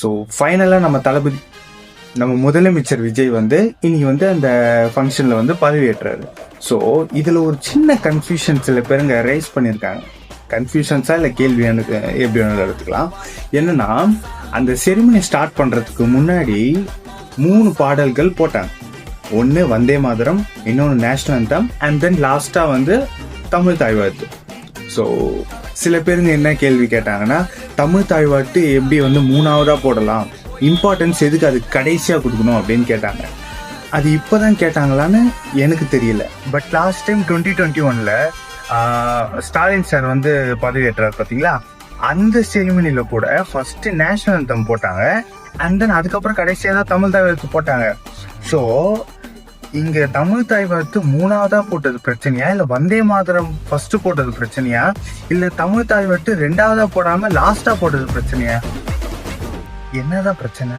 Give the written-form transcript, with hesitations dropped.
So ஃபைனலாக நம்ம முதலமைச்சர் விஜய் வந்து இன்னைக்கு வந்து அந்த ஃபங்க்ஷனில் வந்து பதவியேற்றாரு. ஸோ இதில் ஒரு சின்ன கன்ஃபியூஷன் சில பேருங்க ரைஸ் பண்ணியிருக்காங்க. கன்ஃபியூஷன்ஸா இல்லை கேள்வி எனக்கு எப்படி வேணும் எடுத்துக்கலாம். என்னன்னா, அந்த செரிமனி ஸ்டார்ட் பண்ணுறதுக்கு முன்னாடி 3 பாடல்கள் போட்டாங்க. ஒன்று வந்தே மாதரம், இன்னொன்று நேஷனல் அந்தம், அண்ட் தென் லாஸ்ட்டாக வந்து தமிழ் தாய்வாழ்த்து. ஸோ சில பேருங்க என்ன கேள்வி கேட்டாங்கன்னா, தமிழ் தாய்வாழ்த்து எப்படி வந்து 3ஆவதாக போடலாம், இம்பார்ட்டன்ஸ் எதுக்கு அது கடைசியாக கொடுக்கணும் அப்படின்னு கேட்டாங்க. அது இப்போதான் கேட்டாங்களான்னு எனக்கு தெரியல. But last time 2021 Stalin sir வந்து பதவியேற்றார் பார்த்தீங்களா, அந்த செரிமனியில் கூட ஃபர்ஸ்ட் நேஷனல் அந்தம் போட்டாங்க, அண்ட் தென் அதுக்கப்புறம் கடைசியாக தான் தமிழ் தாய்வாழ்த்து போட்டாங்க. ஸோ இங்கே தமிழ் தாய்வாழ்த்து 3ஆவதாக போட்டது பிரச்சனையா, இல்லை வந்தே மாதரம் ஃபர்ஸ்ட் போட்டது பிரச்சனையா, இல்லை தமிழ் தாய்வாழ்த்து 2ஆவதாக போடாமல் லாஸ்ட்டாக போட்டது பிரச்சனையா? என்னதான் பிரச்சனை?